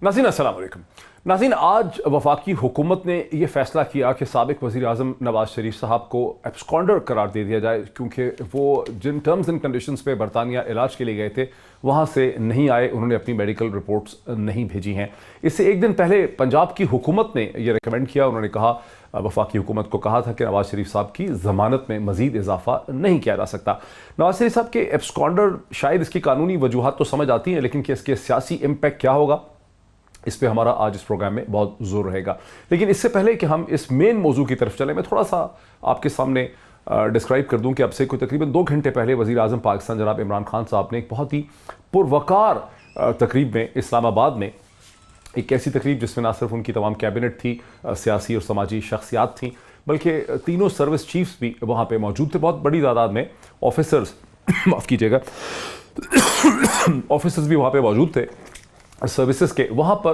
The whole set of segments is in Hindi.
नाज़रीन अस्सलाम वालेकुम। नाज़रीन, आज वफाकी हुकूमत ने यह फैसला किया कि साबिक वज़ीर आज़म नवाज शरीफ साहब को एब्सकॉन्डर करार दे दिया जाए, क्योंकि वो जिन टर्म्स एंड कंडीशंस पे बरतानिया इलाज के लिए गए थे वहाँ से नहीं आए, उन्होंने अपनी मेडिकल रिपोर्ट्स नहीं भेजी हैं। इससे एक दिन पहले पंजाब की हुकूमत ने यह रिकमेंड किया, उन्होंने कहा, वफाकी हुकूमत को कहा था कि नवाज शरीफ साहब की ज़मानत में मज़ीद इजाफा नहीं किया जा सकता। नवाज शरीफ साहब के एब्सकॉन्डर, शायद इसकी कानूनी वजूहात तो समझ आती हैं, लेकिन कि इसके सियासी इम्पैक्ट क्या होगा, इस पे हमारा आज इस प्रोग्राम में बहुत जोर रहेगा। लेकिन इससे पहले कि हम इस मेन मौजू की तरफ चलें, मैं थोड़ा सा आपके सामने डिस्क्राइब कर दूं कि अब से कोई तकरीबन 2 घंटे पहले वज़ीर आज़म पाकिस्तान जनाब इमरान खान साहब ने एक बहुत ही पुरवकार तकरीब में इस्लामाबाद में, एक ऐसी तकरीब जिसमें ना सिर्फ उनकी तमाम कैबिनेट थी, सियासी और समाजी शख्सियात थी, बल्कि तीनों सर्विस चीफ्स भी वहाँ पर मौजूद थे। बहुत बड़ी तादाद में ऑफिसर्स माफ़ कीजिएगा ऑफिसर्स भी वहाँ पर मौजूद थे सर्विसेज के। वहाँ पर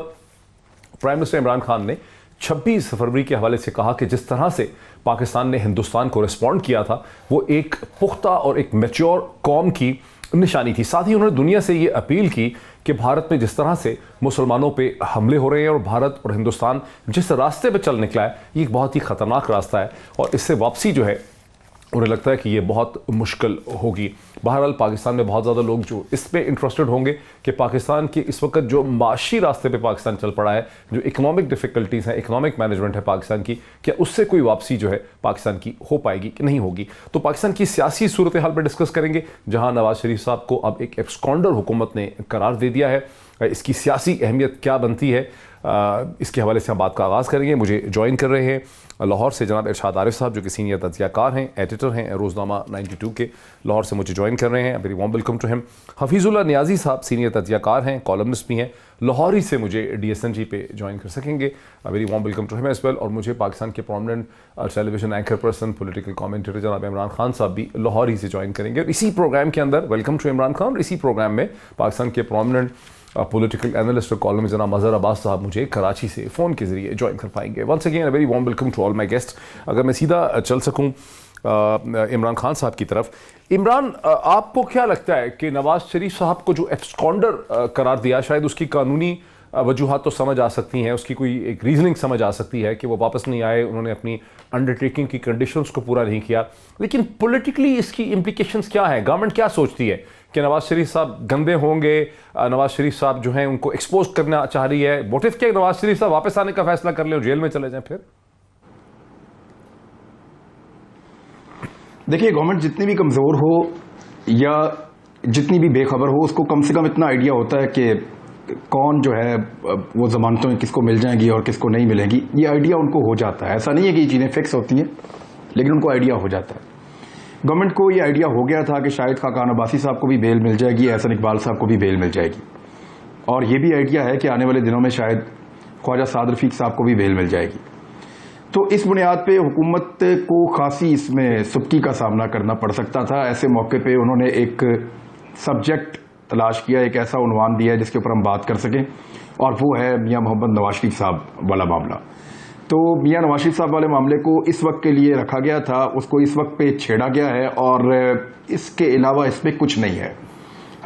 प्राइम मिनिस्टर इमरान खान ने 26 फरवरी के हवाले से कहा कि जिस तरह से पाकिस्तान ने हिंदुस्तान को रिस्पॉन्ड किया था वो एक पुख्ता और एक मैच्योर कौम की निशानी थी। साथ ही उन्होंने दुनिया से ये अपील की कि भारत में जिस तरह से मुसलमानों पे हमले हो रहे हैं और भारत और हिंदुस्तान जिस रास्ते पर चल निकला है, ये एक बहुत ही ख़तरनाक रास्ता है और इससे वापसी जो है उन्हें लगता है कि ये बहुत मुश्किल होगी। बहरहाल पाकिस्तान में बहुत ज़्यादा लोग जो इस पे इंटरेस्टेड होंगे कि पाकिस्तान के इस वक्त जो माशी रास्ते पे पाकिस्तान चल पड़ा है, जो इकोनॉमिक डिफ़िकल्टीज़ हैं, इकोनॉमिक मैनेजमेंट है पाकिस्तान की, क्या उससे कोई वापसी जो है पाकिस्तान की हो पाएगी कि नहीं होगी। तो पाकिस्तान की सियासी सूरत हाल पर डिस्कस करेंगे, जहाँ नवाज शरीफ साहब को अब एक एब्सकॉन्डर हुकूमत ने करार दे दिया है, इसकी सियासी अहमियत क्या बनती है, इसके हवाले से हम बात का आगाज़ करेंगे। मुझे ज्वाइन कर रहे हैं लाहौर से जनाब इरशाद आरिफ साहब, जो कि सीनियर तज्ज़ियाकार हैं, एडिटर हैं रोज़नामा 92 के, लाहौर से मुझे ज्वाइन कर रहे हैं। Very warm welcome to him. Hafizullah Niazi साहब सीनियर तज्ज़ियाकार हैं, कॉलमनिस्ट भी हैं, लाहौरी से मुझे DSNG पे ज्वाइन कर सकेंगे। Very warm welcome to him as well. और मुझे पाकिस्तान के prominent television anchor person, political commentator जनाब इमरान खान साहब भी लाहौरी से ज्वाइन करेंगे। और इसी प्रोग्राम के अंदर वेलकम टू इमरान खान, इसी प्रोग्राम में पाकिस्तान के प्रोमिनेंट पॉलिटिकल एनालिस्ट और कॉलम जनाब मज़हर अब्बास साहब मुझे कराची से फ़ोन के ज़रिए ज्वाइन कर पाएंगे। Once again very warm welcome to all my guest. अगर मैं सीधा चल सकूँ इमरान खान साहब की तरफ, इमरान, आपको क्या लगता है कि नवाज शरीफ साहब को जो एब्सकॉन्डर करार दिया, शायद उसकी कानूनी वजूहात तो समझ आ सकती हैं, उसकी कोई एक रीजनिंग समझ आ सकती है कि वो वापस नहीं आए, उन्होंने अपनी अंडरटेकिंग की कंडीशंस को पूरा नहीं किया, लेकिन पॉलिटिकली इसकी इम्प्लीकेशंस क्या है? गवर्नमेंट क्या सोचती है कि नवाज शरीफ साहब गंदे होंगे, नवाज शरीफ साहब जो हैं उनको एक्सपोज करना चाह रही है, व्हाट इफ के नवाज शरीफ साहब वापस आने का फैसला कर ले और जेल में चले जाएं? फिर देखिए, गवर्नमेंट जितनी भी कमजोर हो या जितनी भी बेखबर हो, उसको कम से कम इतना आइडिया होता है कि कौन जो है वो जमानतों किसको मिल जाएंगी और किसको नहीं मिलेंगी। ये आइडिया उनको हो जाता है। ऐसा नहीं है कि ये चीजें फिक्स होती हैं, लेकिन उनको आइडिया हो जाता है। गवर्नमेंट को ये आइडिया हो गया था कि शायद खाकान अब्बासी साहब को भी बेल मिल जाएगी, एहसन इकबाल साहब को भी बेल मिल जाएगी, और ये भी आइडिया है कि आने वाले दिनों में शायद ख्वाजा साद रफीक साहब को भी बेल मिल जाएगी। तो इस बुनियाद पे हुकूमत को खासी इसमें सुबकी का सामना करना पड़ सकता था। ऐसे मौके पे उन्होंने एक सब्जेक्ट तलाश किया, एक ऐसा उन्वान दिया जिसके ऊपर हम बात कर सकें, और वो है मियां मोहम्मद नवाज शरीफ साहब वाला मामला। तो मियां नवाज शरीफ साहब वाले मामले को इस वक्त के लिए रखा गया था, उसको इस वक्त पे छेड़ा गया है, और इसके अलावा इसमें कुछ नहीं है।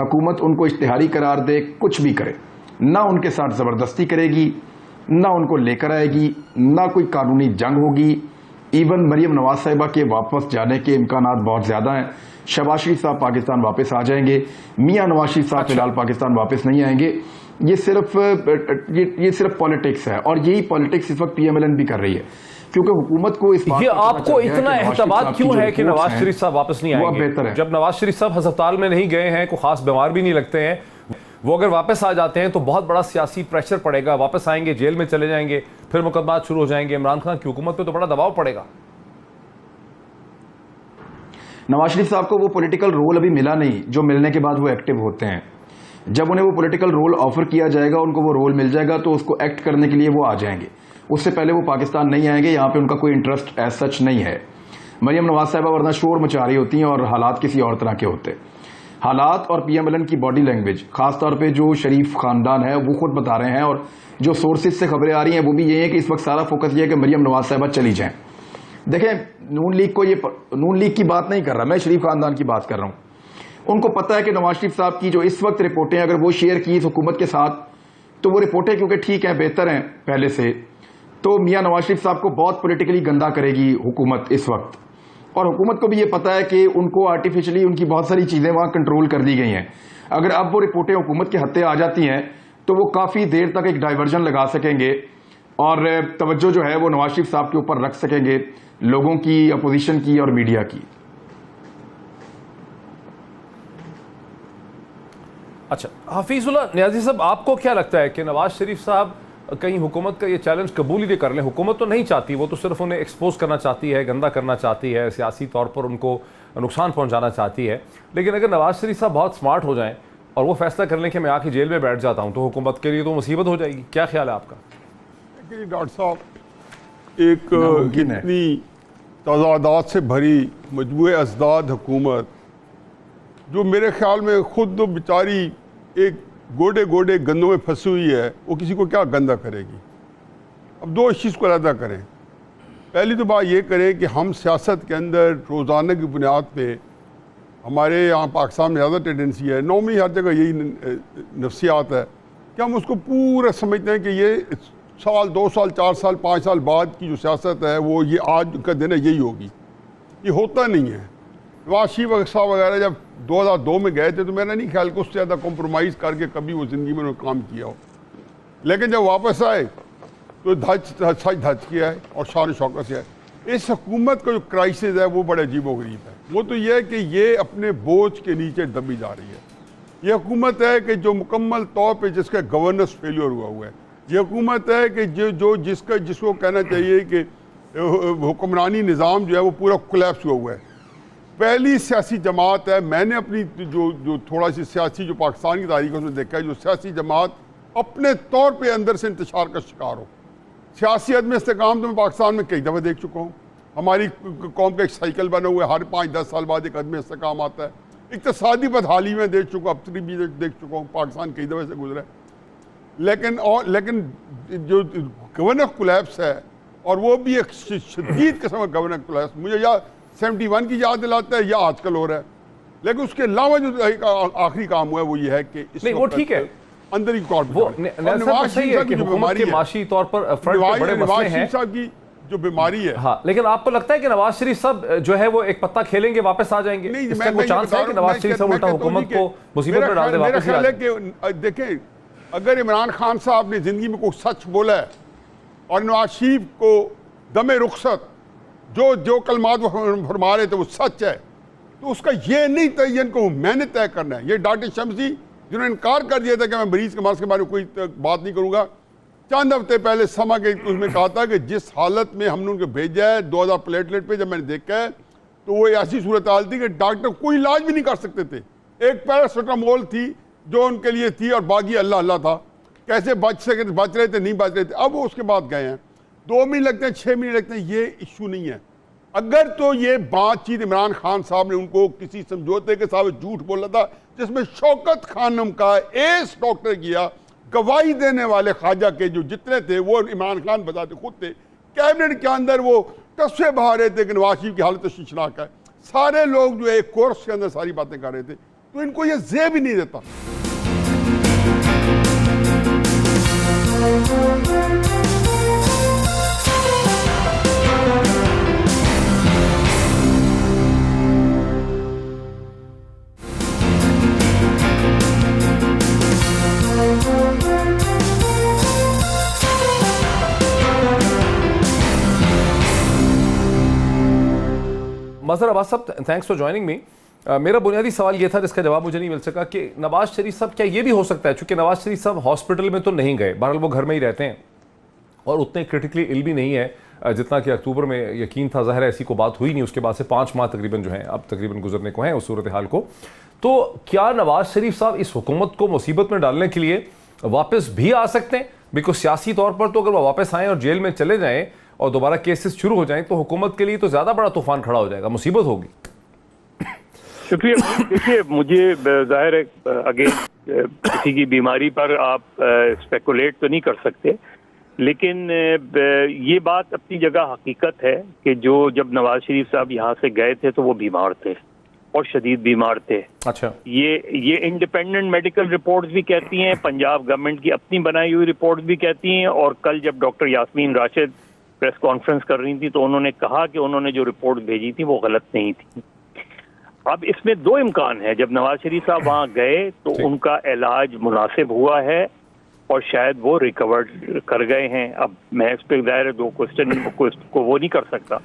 हुकूमत उनको इश्तिहारी करार दे, कुछ भी करे, ना उनके साथ जबरदस्ती करेगी, ना उनको लेकर आएगी, ना कोई कानूनी जंग होगी। इवन मरियम नवाज साहिबा के वापस जाने के इम्कानात बहुत ज्यादा हैं। शहबाज शरीफ साहब पाकिस्तान वापस आ जाएंगे, मियां नवाज शरीफ साहब फिलहाल पाकिस्तान वापस नहीं आएंगे। ये सिर्फ पॉलिटिक्स है, और यही पॉलिटिक्स इस वक्त PMLN भी कर रही है, क्योंकि हुकूमत को इस बात ये आपको इतना एहतमाद क्यों है कि नवाज शरीफ साहब वापस नहीं आएंगे? बेहतर है। जब नवाज शरीफ साहब अस्पताल में नहीं गए हैं, कोई खास बीमार भी नहीं लगते हैं, वो अगर वापस आ जाते हैं तो बहुत बड़ा सियासी प्रेशर पड़ेगा, वापस आएंगे, जेल में चले जाएंगे, फिर मुकदमा शुरू हो जाएंगे, इमरान खान की हुकूमत पे तो बड़ा दबाव पड़ेगा। नवाज शरीफ साहब को वो पॉलिटिकल रोल अभी मिला नहीं जो मिलने के बाद वो एक्टिव होते हैं। जब उन्हें वो पॉलिटिकल रोल ऑफर किया जाएगा, उनको वो रोल मिल जाएगा, तो उसको एक्ट करने के लिए वो आ जाएंगे। उससे पहले वो पाकिस्तान नहीं आएंगे, यहाँ पे उनका कोई इंटरेस्ट एज सच नहीं है। मरियम नवाज साहिबा वरना शोर मचा रही होती हैं और हालात किसी और तरह के होते। हालात और PMLN की बॉडी लैंग्वेज, खासतौर पे जो शरीफ खानदान है, वो खुद बता रहे हैं, और जो सोर्सेज से खबरें आ रही हैं वो भी ये है कि इस वक्त सारा फोकस ये है कि मरियम नवाज साहिबा चली जाएं। देखें, नून लीग की बात नहीं कर रहा मैं, शरीफ खानदान की बात कर रहा हूं। उनको पता है कि नवाज शरीफ साहब की जो इस वक्त रिपोर्टें अगर वो शेयर की इस हुकूमत के साथ, तो वो रिपोर्टें क्योंकि ठीक हैं, बेहतर हैं पहले से, तो मियां नवाज शरीफ साहब को बहुत पॉलिटिकली गंदा करेगी हुकूमत इस वक्त। और हुकूमत को भी ये पता है कि उनको आर्टिफिशियली उनकी बहुत सारी चीजें वहां कंट्रोल कर दी गई हैं। अगर अब वो रिपोर्टें हुकूमत के हत्थे आ जाती हैं तो वो काफी देर तक एक डाइवर्जन लगा सकेंगे और तवज्जो जो है वो नवाज शरीफ साहब के ऊपर रख सकेंगे, लोगों की, अपोजिशन की और मीडिया की। अच्छा, हफीजुल्लाह नियाजी साहब, आपको क्या लगता है कि नवाज शरीफ साहब कहीं हुकूमत का ये चैलेंज कबूल ही कर लें? हुकूमत तो नहीं चाहती, वो तो सिर्फ उन्हें एक्सपोज करना चाहती है, गंदा करना चाहती है, सियासी तौर पर उनको नुकसान पहुंचाना चाहती है। लेकिन अगर नवाज शरीफ साहब बहुत स्मार्ट हो जाएं और वो फैसला कर लें कि मैं आके जेल में बैठ जाता हूं, तो हुकूमत के लिए तो मुसीबत हो जाएगी। क्या ख्याल है आपका? डॉक्टर साहब, एक इतनी तजादात से भरी मजबूए अजदाद हुकूमत, जो मेरे ख्याल में खुद बेचारी एक गोडे गोडे गंदों में फंसी हुई है, वो किसी को क्या गंदा करेगी। अब दो इस चीज़ को अलहदा करें। पहली तो बात ये करें कि हम सियासत के अंदर रोज़ाना की बुनियाद पे, हमारे यहाँ पाकिस्तान में ज़्यादा टेंडेंसी है, नॉर्मली हर जगह यही नफ्सियात है कि हम उसको पूरा समझते हैं कि ये साल 2 साल 4 साल 5 साल बाद की जो सियासत है वो ये आज का दिन है यही होगी। ये होता नहीं है। नवाज शरीफ साहब वगैरह जब 2002 में गए थे तो मेरा नहीं ख्याल कि उससे ज़्यादा कॉम्प्रोमाइज़ करके कभी वो ज़िंदगी में उन्होंने काम किया हो। लेकिन जब वापस आए तो धच किया है और शान शौकत से है। इस हुकूमत का जो क्राइसिस है वो बड़ा अजीबोगरीब है। वो तो ये है कि ये अपने बोझ के नीचे दबी जा रही है। ये हुकूमत है कि जो मुकम्मल तौर पे जिसका गवर्नेंस फेलियर हुआ है। ये हुकूमत है कि जिसको कहना चाहिए कि हुक्मरानी निज़ाम जो है वो पूरा कोलैप्स हुआ है। पहली सियासी जमात है, मैंने अपनी जो थोड़ा सी सियासी जो पाकिस्तान की तारीख है उसमें देखा है, जो सियासी जमात अपने तौर पे अंदर से इंतशार का शिकार हो। सियासी अदम इस्तेकाम तो मैं पाकिस्तान में कई दफ़ा देख चुका हूँ। हमारी कौम का एक साइकिल बना हुआ है, हर 5-10 साल बाद एक अदम इस्तेकाम आता है। इक़्तिसादी बदहाली में देख चुका, अब तक भी देख चुका हूँ, पाकिस्तान कई दफ़े से गुजरा है। लेकिन जो गवर्नेंस कोलैप्स है, और वो भी एक शदीद किस्म का गवर्नेंस कोलैप्स, मुझे या 71 की याद दिलाता है या आजकल हो रहा है। लेकिन उसके अलावा जो आखिरी काम हुआ है वो ये है कि नहीं, वो ठीक है, अंदर ही वो नवाज शरीफ की हुकूमत के माशी तौर पर फ्रंट पे बड़े मसले हैं, साहब की जो बीमारी है। हाँ, लेकिन आपको लगता है कि नवाज शरीफ साहब जो है वो एक पत्ता खेलेंगे, वापस आ जाएंगे? नहीं, इसका कोई चांस है कि नवाज शरीफ साहब उल्टा हुकूमत को मुसीबत में डाल दे, वापस आ जाए? देखें, अगर इमरान खान साहब ने जिंदगी में कोई सच बोला है और नवाज शरीफ को दमे रुखसत जो कलमात फरमा रहे थे वो सच है, तो उसका ये नहीं तयन को मैंने तय करना है। ये डॉक्टर शम्सी जिन्होंने इनकार कर दिया था कि मैं मरीज के मार्क्स के बारे में कोई बात नहीं करूंगा, चंद हफ्ते पहले समा के उसमें कहा था कि जिस हालत में हमने उनको भेजा है 2000 प्लेटलेट पे, जब मैंने देखा है तो वो ऐसी सूरत हाल थी कि डॉक्टर कोई इलाज भी नहीं कर सकते थे। एक पैरासिटामोल थी जो उनके लिए थी और बाकी अल्लाह अल्लाह था, कैसे बच रहे थे, नहीं बच रहे थे। अब वो उसके बाद गए हैं, 2 महीने लगते हैं, 6 महीने लगते हैं, ये इशू नहीं है। अगर तो ये बातचीत इमरान खान साहब ने उनको किसी समझौते के साथ झूठ बोला था जिसमें शौकत खानम का एस डॉक्टर किया, गवाही देने वाले ख्वाजा के जो जितने थे वो इमरान खान बताते खुद थे, कैबिनेट के अंदर वो टस्से बहा रहे थे कि नवाज शरीफ की हालत शीशनाक है। सारे लोग जो एक कोर्स के अंदर सारी बातें कर रहे थे, तो इनको ये जेब ही नहीं देता। मज़हर अब्बास साहब, थैंक्स फॉर ज्वाइनिंग मी। मेरा बुनियादी सवाल ये था जिसका जवाब मुझे नहीं मिल सका कि नवाज शरीफ साहब, क्या ये भी हो सकता है, चूंकि नवाज शरीफ साहब हॉस्पिटल में तो नहीं गए, बहरहाल वो घर में ही रहते हैं और उतने क्रिटिकली इल भी नहीं है जितना कि अक्टूबर में यकीन था। ज़ाहिर है ऐसी कोई बात हुई नहीं, उसके बाद से 5 माह तकरीबन जो हैं अब तकरीबन गुजरने को हैं उस सूरत हाल को। तो क्या नवाज शरीफ साहब इस हुकूमत को मुसीबत में डालने के लिए वापस भी आ सकते हैं? बिकॉज सियासी तौर पर तो अगर वो वापस आएँ और जेल में चले जाएँ और दोबारा केसेस शुरू हो जाएं तो हुकूमत के लिए तो ज़्यादा बड़ा तूफान खड़ा हो जाएगा, मुसीबत होगी। शुक्रिया। देखिए, मुझे जाहिर है अगेन किसी की बीमारी पर आप स्पेकुलेट तो नहीं कर सकते, लेकिन ये बात अपनी जगह हकीकत है कि जब नवाज शरीफ साहब यहाँ से गए थे तो वो बीमार थे और शदीद बीमार थे। अच्छा, ये इंडिपेंडेंट मेडिकल रिपोर्ट्स भी कहती हैं, पंजाब गवर्नमेंट की अपनी बनाई हुई रिपोर्ट्स भी कहती हैं, और कल जब doctor Yasmin Rashid press conference कर रही थी तो उन्होंने कहा कि उन्होंने जो रिपोर्ट भेजी थी वो गलत नहीं थी। अब इसमें दो इम्कान है, जब नवाज शरीफ साहब वहाँ गए तो उनका इलाज मुनासिब हुआ है और शायद वो रिकवर्ड कर गए हैं। अब मैं इस पर ज़ाहिर है दो क्वेश्चन को वो नहीं कर सकता,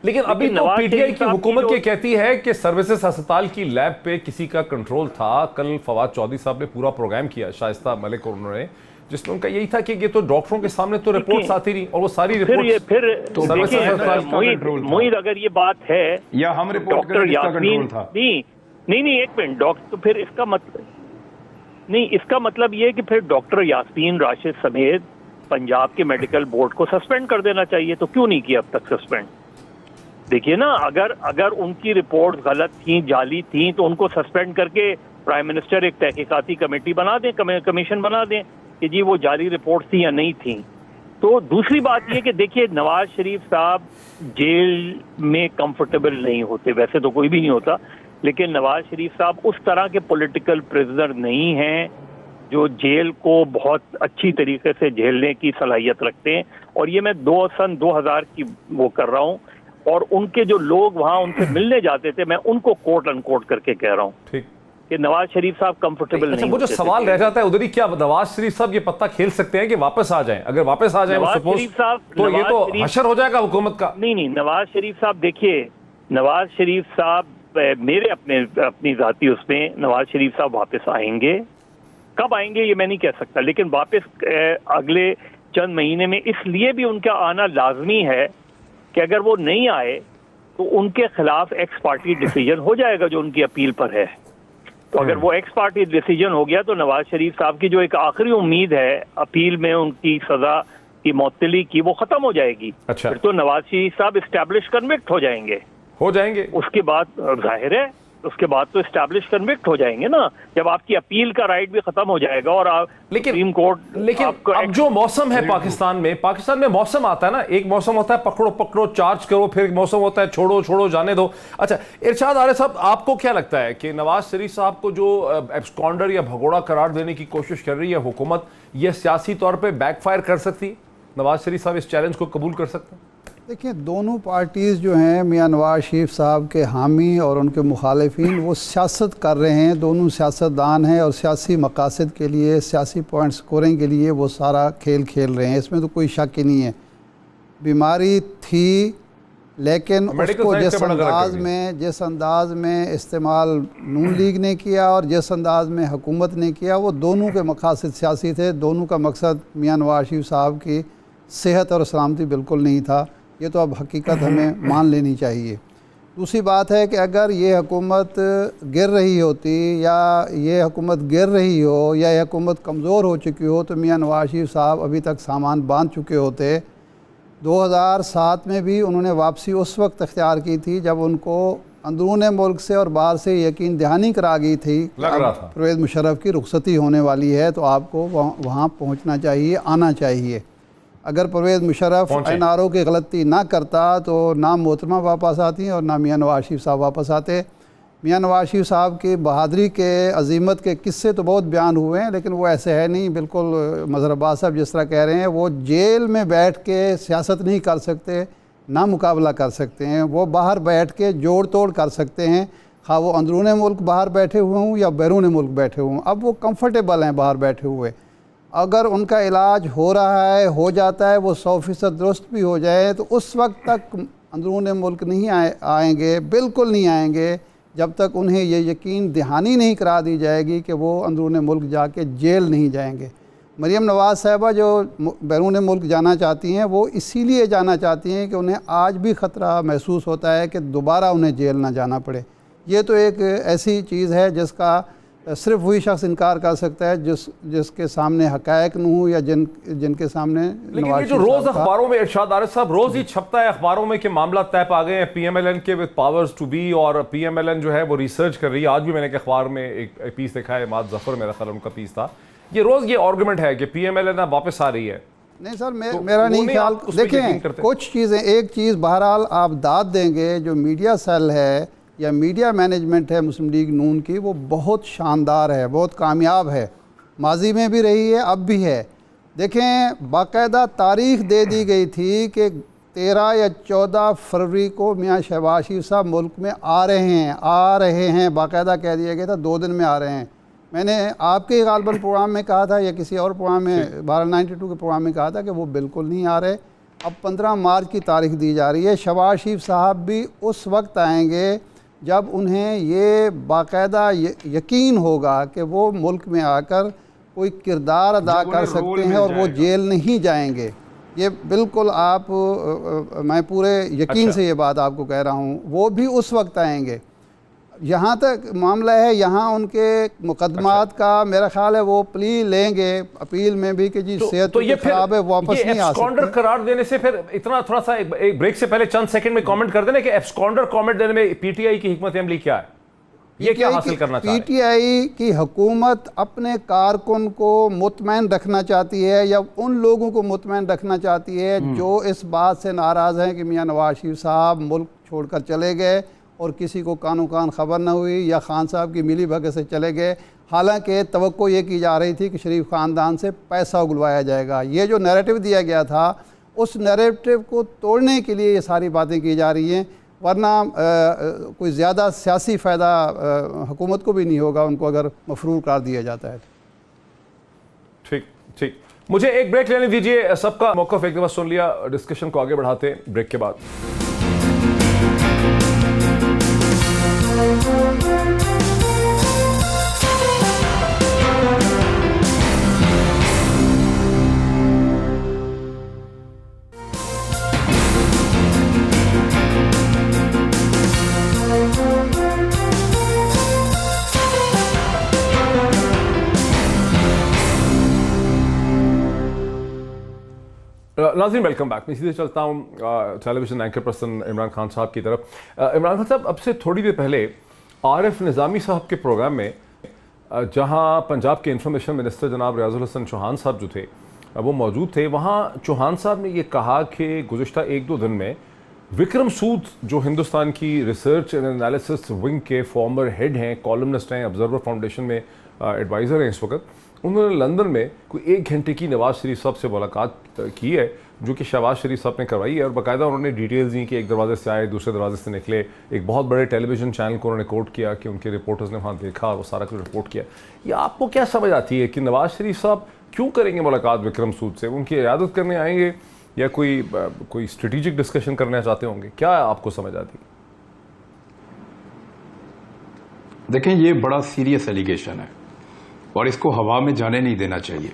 लेकिन अभी तो पीटीआई की हुकूमत ये कहती है कि सर्विसेज अस्पताल की लैब पे किसी का कंट्रोल था। कल फवाद चौधरी साहब ने पूरा प्रोग्राम किया, शाइस्ता मलिक और उन्होंने, जिसमें उनका यही था कि ये तो डॉक्टरों के सामने तो रिपोर्ट्स आती रही और वो सारी रिपोर्ट्स तो मुईद अगर ये बात है या हम रिपोर्ट डॉक्टर यास्मीन नहीं एक मिनट डॉक्टर, तो फिर इसका मतलब नहीं, इसका मतलब ये कि फिर डॉक्टर यास्मीन राशिद समेत पंजाब के मेडिकल बोर्ड को सस्पेंड कर देना चाहिए। तो क्यों नहीं किया अब तक सस्पेंड? देखिए ना, अगर उनकी रिपोर्ट गलत थी, जाली थी, तो उनको सस्पेंड करके प्राइम मिनिस्टर एक तहकीकाती कमेटी बना दें, कमीशन बना दें कि जी वो जाली रिपोर्ट थी या नहीं थी। तो दूसरी बात ये कि देखिए, नवाज शरीफ साहब जेल में कंफर्टेबल नहीं होते, वैसे तो कोई भी नहीं होता, लेकिन नवाज शरीफ साहब उस तरह के पॉलिटिकल प्रिजनर नहीं हैं जो जेल को बहुत अच्छी तरीके से झेलने की सलाहियत रखते हैं। और ये मैं सन 2000 की वो कर रहा हूँ, और उनके जो लोग वहाँ उनसे मिलने जाते थे, मैं उनको कोट अनकोट करके कह रहा हूँ कि नवाज शरीफ साहब कंफर्टेबल नहीं। वो जो सवाल रह जाता है उधर ही, क्या नवाज शरीफ साहब ये पत्ता खेल सकते हैं कि वापस आ जाएं? अगर वापस आ जाएं नवाज शरीफ साहब, तो ये तो हशर हो जाएगा हुकूमत का। नहीं, नवाज शरीफ साहब देखिए, नवाज शरीफ साहब मेरे अपनी जाती उसमें नवाज शरीफ साहब वापस आएंगे। कब आएंगे ये मैं नहीं कह सकता, लेकिन वापस अगले चंद महीने में इसलिए भी उनका आना लाजमी है कि अगर वो नहीं आए तो उनके खिलाफ एक्स पार्टी डिसीजन हो जाएगा जो उनकी अपील पर है। तो अगर वो एक्स पार्टी डिसीजन हो गया तो नवाज शरीफ साहब की जो एक आखिरी उम्मीद है अपील में उनकी सजा की मौतली की, वो खत्म हो जाएगी। अच्छा। फिर तो नवाज शरीफ साहब एस्टैब्लिश कन्विक्ट हो जाएंगे। उसके बाद जाहिर है उसके बाद तो एस्टैब्लिश कन्विक्ट हो जाएंगे ना, जब आपकी अपील का राइट भी खत्म हो जाएगा और आप सुप्रीम कोर्ट। लेकिन अब जो मौसम है पाकिस्तान में मौसम आता है ना, एक मौसम होता है पकड़ो पकड़ो चार्ज करो, फिर एक मौसम होता है छोड़ो छोड़ो जाने दो। अच्छा, इरशाद आरिफ साहब, आपको क्या लगता है कि नवाज शरीफ साहब को जो एब्सकॉन्डर या भगोड़ा करार देने की कोशिश कर रही है हुकूमत, यह सियासी तौर पर बैकफायर कर सकती? नवाज शरीफ साहब इस चैलेंज को कबूल कर सकते हैं? देखिए, दोनों पार्टीज़ जो हैं, मियां नवाज शरीफ साहब के हामी और उनके मुखालिफिन, वो सियासत कर रहे हैं। दोनों सियासतदान हैं और सियासी मकासद के लिए, सियासी पॉइंट स्कोरिंग के लिए वो सारा खेल खेल रहे हैं, इसमें तो कोई शक ही नहीं है। बीमारी थी, लेकिन उसको जिस अंदाज में इस्तेमाल नून लीग ने किया और जिस अंदाज में हुकूमत ने किया, वो दोनों के मकासद सियासी थे। दोनों का मकसद मियां नवाज शरीफ साहब की सेहत और सलामती बिल्कुल नहीं था। ये तो अब हकीकत हमें मान लेनी चाहिए। दूसरी बात है कि अगर ये हुकूमत गिर रही होती या ये हुकूमत गिर रही हो या ये हुकूमत कमज़ोर हो चुकी हो तो मियां नवाज शरीफ साहब अभी तक सामान बांध चुके होते। 2007 में भी उन्होंने वापसी उस वक्त अख्तियार की थी जब उनको अंदरून मुल्क से और बाहर से यकीन दहानी करा गई थी, परवेज़ मुशर्रफ की रुखसती होने वाली है तो आपको वहाँ पहुँचना चाहिए, आना चाहिए। अगर परवेज़ मुशर्रफ NRO की गलती ना करता तो ना मोहतरमा वापस आती और ना मियां नवाज शरीफ साहब वापस आते। मियां नवाज शरीफ साहब की बहादरी के, अजीमत के किस्से तो बहुत बयान हुए हैं, लेकिन वो ऐसे है नहीं। बिल्कुल मज़हर अब्बास साहब जिस तरह कह रहे हैं, वो जेल में बैठ के सियासत नहीं कर सकते, ना मुकाबला कर सकते हैं। वो बाहर बैठ के जोड़ तोड़ कर सकते हैं, खा वो अंदरून मुल्क बाहर बैठे हुए हों या बैरून मुल्क बैठे हों। अब वो कंफर्टेबल हैं बाहर बैठे हुए। अगर उनका इलाज हो रहा है, हो जाता है, वो 100% दुरुस्त भी हो जाए, तो उस वक्त तक अंदरून मुल्क नहीं आएंगे, बिल्कुल नहीं आएंगे, जब तक उन्हें ये यकीन दहानी नहीं करा दी जाएगी कि वो अंदरून मुल्क जाके जेल नहीं जाएंगे। मरीम नवाज़ साहिबा जो बैरून मुल्क जाना चाहती हैं, वो इसीलिए जाना चाहती हैं कि उन्हें आज भी ख़तरा महसूस होता है कि दोबारा उन्हें जेल ना जाना पड़े। ये तो एक ऐसी चीज़ है जिसका सिर्फ वही शख्स इनकार कर सकता है जिसके सामने हकायक न हो या जिनके सामने। लेकिन ये जो रोज़ अखबारों में, इरशाद आरिफ साहब, रोज़ ही छपता है अखबारों में कि मामला तय पा गए हैं PMLN के विद पावर्स टू बी, और PMLN जो है वो रिसर्च कर रही है। आज भी मैंने एक अखबार में एक पीस देखा है, इमाद जफर मेरा ख्याल उनका पीस था। ये रोज़ ये आर्गूमेंट है कि PMLN अब वापस आ रही है। नहीं सर, मेरा नहीं ख्याल। देखें, कुछ चीज़ें, एक चीज़ बहरहाल आप दाद देंगे, जो मीडिया सेल है या मीडिया मैनेजमेंट है मुस्लिम लीग नून की, वो बहुत शानदार है, बहुत कामयाब है, माजी में भी रही है, अब भी है। देखें, बाकायदा तारीख दे दी गई थी कि 13 या 14 फरवरी को मियाँ शहबाज शरीफ साहब मुल्क में आ रहे हैं, बाकायदा कह दिया गया था 2 दिन में आ रहे हैं। मैंने आपके गालबन प्रोग्राम में कहा था या किसी और प्रोग्राम में 1292 के प्रोग्राम में कहा था कि वो बिल्कुल नहीं आ रहे। अब 15 मार्च की तारीख दी जा रही है। शहबाज शरीफ साहब भी उस वक्त आएंगे जब उन्हें ये बाकायदा यकीन होगा कि वो मुल्क में आकर कोई किरदार अदा कर सकते हैं और वो जेल नहीं जाएंगे। ये बिल्कुल आप मैं पूरे यकीन से ये बात आपको कह रहा हूँ, वो भी उस वक्त आएंगे। यहाँ तक मामला है, यहाँ उनके मुकदमात का मेरा ख्याल है वो प्ली लेंगे अपील में भी कि जी सेहत तो ये खराब है, वापस नहीं आ सकते। करार देने से फिर इतना थोड़ा सा एक ब्रेक से पहले चंद सेकंड में कमेंट कर देना कि एब्सकॉन्डर कमेंट देने में पीटीआई की हिकमत अमली क्या है, ये क्या हासिल करना चाहते हैं? पीटीआई की हुकूमत अपने कारकुन को मुतमैन रखना चाहती है या उन लोगों को मुतमैन रखना चाहती है जो इस बात से नाराज़ हैं कि मियाँ नवाज शरीफ साहब मुल्क छोड़कर चले गए और किसी को कानो कान खबर न हुई या खान साहब की मिली भगत से चले गए। हालांकि तवक्को ये की जा रही थी कि शरीफ ख़ानदान से पैसा उगलवाया जाएगा। ये जो नैरेटिव दिया गया था उस नैरेटिव को तोड़ने के लिए ये सारी बातें की जा रही हैं, वरना कोई ज़्यादा सियासी फ़ायदा हुकूमत को भी नहीं होगा उनको अगर मफरूर करार दिया जाता है। ठीक ठीक, मुझे एक ब्रेक लेने दीजिए। सबका मौक़िफ़ एक दफ़ा सुन लिया, डिस्कशन को आगे बढ़ाते हैं ब्रेक के बाद। नाज़रीन वेलकम बैक। मैं सीधे चलता हूँ television anchor person Imran Khan साहब की तरफ। इमरान खान साहब, अब से थोड़ी देर पहले आरिफ निज़ामी साहब के प्रोग्राम में जहाँ पंजाब के इंफॉर्मेशन मिनिस्टर जनाब रियाजुल हसन चौहान साहब जो थे वो मौजूद थे, वहाँ चौहान साहब ने ये कहा कि गुज़िश्ता 1-2 दिन में विक्रम सूद जो हिंदुस्तान की रिसर्च एंड एनालिसिस विंग के फॉर्मर हेड हैं, कॉलमनिस्ट हैं, ऑब्जर्वर फाउंडेशन में एडवाइज़र हैं इस वक्त, उन्होंने लंदन में कोई 1 घंटे की नवाज शरीफ साहब से मुलाकात की है जो कि शहबाज शरीफ साहब ने करवाई है। और बाकायदा उन्होंने डिटेल्स दी कि एक दरवाजे से आए, दूसरे दरवाजे से निकले। एक बहुत बड़े टेलीविज़न चैनल को उन्होंने कोट किया कि उनके रिपोर्टर्स ने वहाँ देखा, वो सारा कुछ रिपोर्ट किया। ये आपको क्या समझ आती है कि नवाज शरीफ साहब क्यों करेंगे मुलाकात विक्रम सूद से? उनकी इयादत करने आएंगे या कोई स्ट्रेटेजिक डिस्कशन करना चाहते होंगे? क्या आपको समझ आती है? देखें, ये बड़ा सीरियस एलिगेशन है और इसको हवा में जाने नहीं देना चाहिए।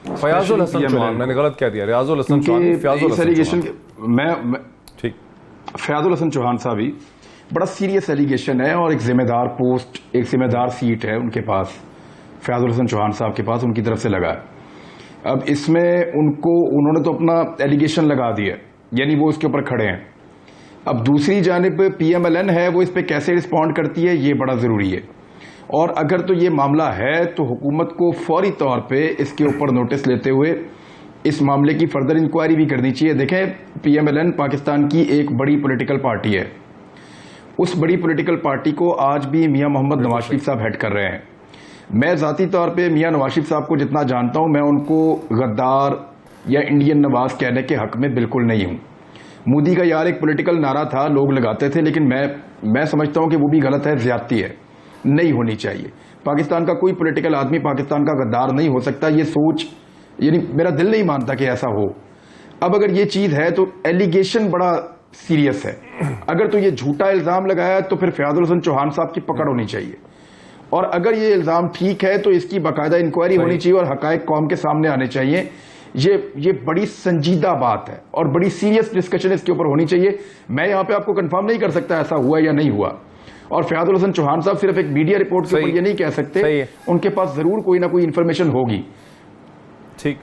फयाजुल हसन चौहान, मैंने गलत कह दिया, रियाजुल हसन चौहान, फयाजुल हसन चौहान। मैं ठीक, फयाजुल हसन चौहान साहब ही बड़ा सीरियस एलिगेशन है और एक जिम्मेदार पोस्ट, एक जिम्मेदार सीट है उनके पास, फयाजुल हसन चौहान साहब के पास उनकी तरफ से लगा है। अब इसमें उन्होंने तो अपना एलिगेशन लगा दिया, यानी वो इसके ऊपर खड़े हैं। अब दूसरी जानिब PMLN है, वो इस पर कैसे रिस्पॉन्ड करती है ये बड़ा ज़रूरी है। और अगर तो ये मामला है तो हुकूमत को फौरी तौर पे इसके ऊपर नोटिस लेते हुए इस मामले की फर्दर इंक्वायरी भी करनी चाहिए। देखें, PMLN पाकिस्तान की एक बड़ी पॉलिटिकल पार्टी है। उस बड़ी पॉलिटिकल पार्टी को आज भी मियां मोहम्मद नवाज शरीफ साहब हेड कर रहे हैं। मैं ज़ाती तौर पे मियां नवाज शरीफ साहब को जितना जानता हूं, मैं उनको गद्दार या इंडियन नवाज कहने के हक में बिल्कुल नहीं हूं। मोदी का यार एक पॉलिटिकल नारा था, लोग लगाते थे, लेकिन मैं समझता हूं कि वो भी गलत है, ज्यादती है, नहीं होनी चाहिए। पाकिस्तान का कोई पॉलिटिकल आदमी पाकिस्तान का गद्दार नहीं हो सकता, ये सोच, यानी मेरा दिल नहीं मानता कि ऐसा हो। अब अगर ये चीज है तो एलिगेशन बड़ा सीरियस है। अगर तो ये झूठा इल्जाम लगाया तो फिर फयाजुल हसन चौहान साहब की पकड़ होनी चाहिए, और अगर ये इल्जाम ठीक है तो इसकी बाकायदा इंक्वायरी होनी चाहिए और हकायक कौम के सामने आने चाहिए। ये बड़ी संजीदा बात है और बड़ी सीरियस डिस्कशन इसके ऊपर होनी चाहिए। मैं यहां पे आपको कंफर्म नहीं कर सकता ऐसा हुआ या नहीं हुआ, और फयाजुल हसन चौहान साहब सिर्फ एक मीडिया रिपोर्ट के ऊपर ये नहीं कह सकते, उनके पास जरूर कोई ना कोई इंफॉर्मेशन होगी। ठीक,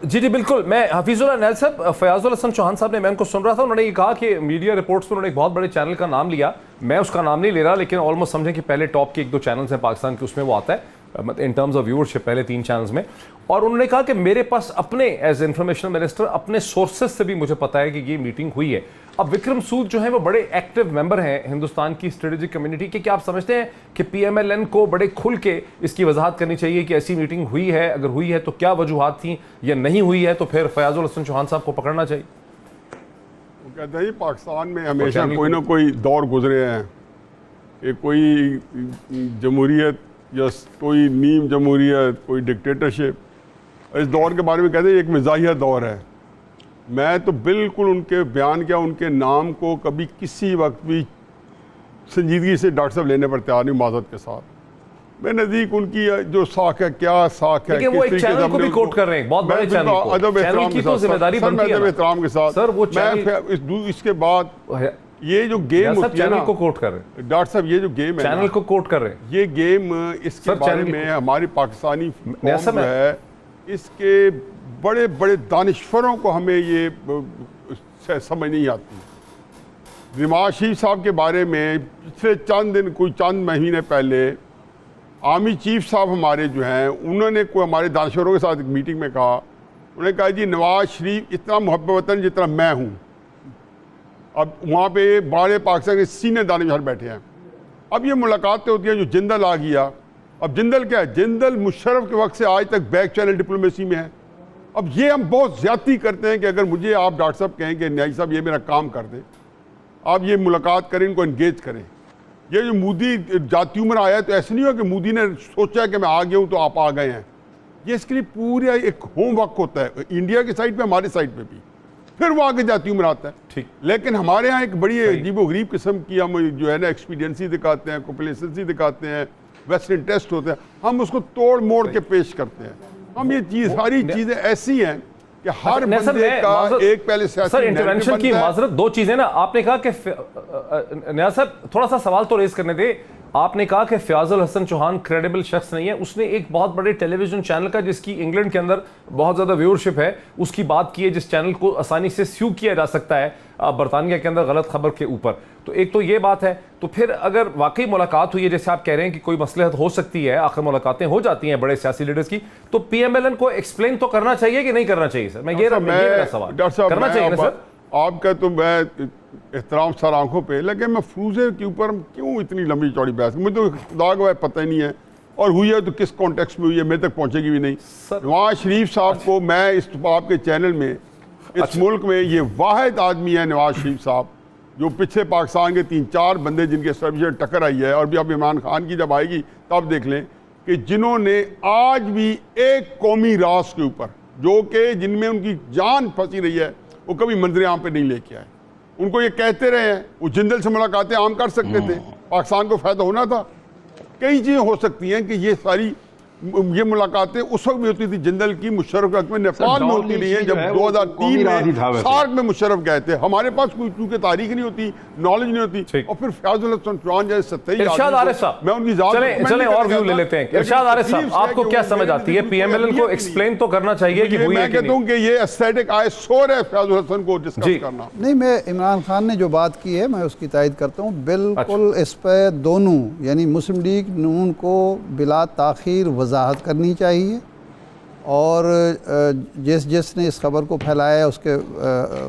जी बिल्कुल। मैं हफीजुल्लाह नैल साहब, फयाजुल हसन चौहान साहब ने, मैं उनको सुन रहा था, उन्होंने ये कहा कि मीडिया रिपोर्ट्स में उन्होंने एक बहुत बड़े चैनल का नाम लिया। मैं उसका नाम नहीं ले रहा, लेकिन ऑलमोस्ट समझें कि पहले टॉप के 1-2 चैनल्स हैं पाकिस्तान के, उसमें वो आता है। मतलब इन टर्म्स ऑफ व्यूअरशिप पहले 3 चैनल्स में, और उन्होंने कहा कि मेरे पास अपने एज इंफॉर्मेशन मिनिस्टर अपने सोर्सेज से भी मुझे पता है कि ये मीटिंग हुई है। अब विक्रम सूद जो है वो बड़े एक्टिव मेंबर हैं हिंदुस्तान की स्ट्रेटेजिक कम्युनिटी के, क्या आप समझते हैं कि PMLN को बड़े खुल के इसकी वजाहत करनी चाहिए कि ऐसी मीटिंग हुई है, अगर हुई है तो क्या वजूहात थी, या नहीं हुई है तो फिर फयाजुल हसन चौहान साहब को पकड़ना चाहिए? वो कहते हैं पाकिस्तान में हमेशा कोई ना कोई दौर गुजरे हैं, कि कोई जमहूरियत या कोई नीम जमहूरियत, कोई डिक्टेटरशिप। इस दौर के बारे में कहते हैं एक मिजाहिया दौर है। मैं तो बिल्कुल उनके बयान क्या उनके नाम को कभी किसी वक्त भी संजीदगी से डॉक्टर साहब लेने पर तैयार नहीं, माजरत के साथ। मैं नज़दीक उनकी जो साख है, क्या साख है, वो एक चैनल को भी कोट कर रहे हैं, बहुत बड़े चैनल को, अदब चैनल की तो जिम्मेदारी बनती है ना एहतराम के साथ सर। वो चैनल इसके बाद ये जो गेम होती है चैनल ना, को कोट कर रहे हैं डॉक्टर साहब, ये जो गेम है चैनल को कोट कर रहे हैं, ये गेम इसके बारे में हमारी पाकिस्तानी कौम जो है, इसके बड़े बड़े दानिश्वरों को हमें ये समझ नहीं आती। नवाज शरीफ साहब के बारे में पिछले चंद महीने पहले आर्मी चीफ साहब हमारे जो हैं, उन्होंने कोई हमारे दानिश्वरों के साथ एक मीटिंग में कहा, उन्होंने कहा जी नवाज शरीफ इतना मुहब्बत वतन जितना मैं हूँ। अब वहाँ पे बड़े पाकिस्तान के सीनियर दानिशवर बैठे हैं। अब ये मुलाकातें होती हैं, जो जिंदल आ गया। अब जिंदल क्या है, जिंदल मुशर्रफ के वक्त से आज तक बैक चैनल डिप्लोमेसी में है। अब ये हम बहुत ज़्यादती करते हैं कि अगर मुझे आप डॉक्टर साहब कहें कि न्याई साहब ये मेरा काम कर दें, आप ये मुलाकात करें, इनको इंगेज करें। ये जो मोदी जाती उम्र आया है, तो ऐसे नहीं हो कि मोदी ने सोचा कि मैं आ गया हूँ तो आप आ गए हैं। ये इसके लिए पूरा एक होमवर्क होता है, इंडिया की साइड पे, हमारे साइड पे भी, फिर वो आगे जाती उम्र आता है। ठीक। लेकिन हमारे यहाँ एक बड़ी अजीबो-गरीब किस्म की हम जो है ना एक्सपीडियंसी दिखाते हैं, कॉम्प्लेसेंसी दिखाते हैं, वेस्टर्न इंटरेस्ट होते हैं, हम उसको तोड़ मोड़ के पेश करते हैं। हम ये चीज़ सारी चीज़ें ऐसी हैं कि हर बंदे का एक पहले सर इंटरवेंशन की माजरत, 2 चीजें ना, आपने कहा कि नियाज़ साहब थोड़ा सा सवाल तो रेज करने दे। आपने कहा कि फयाजुल हसन चौहान क्रेडिबल शख्स नहीं है, उसने एक बहुत बड़े टेलीविजन चैनल का जिसकी इंग्लैंड के अंदर बहुत ज़्यादा व्यूअरशिप है उसकी बात की है, जिस चैनल को आसानी से स्यू किया जा सकता है बरतानिया के अंदर गलत खबर के ऊपर। तो एक तो ये बात है। तो फिर अगर वाकई मुलाकात हुई है, जैसे आप कह रहे हैं कि कोई मसलहत हो सकती है, आखिर मुलाकातें हो जाती हैं बड़े सियासी लीडर्स की, तो PMLN को एक्सप्लेन तो करना चाहिए कि नहीं करना चाहिए सर? मैं ये मेरा सवाल, करना चाहिए ना सर? आपका तो मैं एहतराम सर आंखों पे, लेकिन मफरूज़े के ऊपर क्यों इतनी लंबी चौड़ी बहस? मुझे तो खुदा का पता ही नहीं है, और हुई है तो किस कॉन्टेक्स्ट में हुई है, मेरे तक पहुंचेगी भी नहीं। नवाज शरीफ साहब को मैं इस आपके चैनल में, इस मुल्क में ये वाहिद आदमी है नवाज शरीफ साहब, जो पिछले पाकिस्तान के 3-4 बंदे जिनके सर्विस टक्कर आई है, और भी अब इमरान खान की जब आएगी तब देख लें, कि जिन्होंने आज भी एक कौमी राज के ऊपर, जो कि जिनमें उनकी जान फंसी रही है, वो कभी मंजर आम पे नहीं लेके आए। उनको ये कहते रहे हैं, वो जिंदल से मुलाकातें आम कर सकते थे, पाकिस्तान को फायदा होना था। कई चीज़ें हो सकती हैं कि ये सारी ये मुलाकातें उस वक्त भी होती थी जिंदल की, मुशर्रफ में नेपाल में होती रही है, जब 2003 में सार्क में मुशर्रफ गए थे। हमारे पास कोई क्योंकि तारीख नहीं होती, नॉलेज नहीं होती, और फिर फयाजुल हसन चौहान जैसे सत्ताई, इरशाद आरिफ साहब, मैं उनकी चलें और व्यू ले लेते हैं। इरशाद आरिफ साहब, आपको क्या समझ आती है? PMLN को एक्सप्लेन तो करना चाहिए कि हुई है कि नहीं? मैं कहता हूं कि ये एस्थेटिक आयशोर है फयाजुल हसन को डिस्कस करना। नहीं, मैं इमरान खान ने जो बात की है मैं उसकी तायद करता हूँ बिल्कुल। इस पर दोनों यानी मुस्लिम लीग नून को बिला ताखीर वजाहत करनी चाहिए, और जिसने इस खबर को फैलाया उसके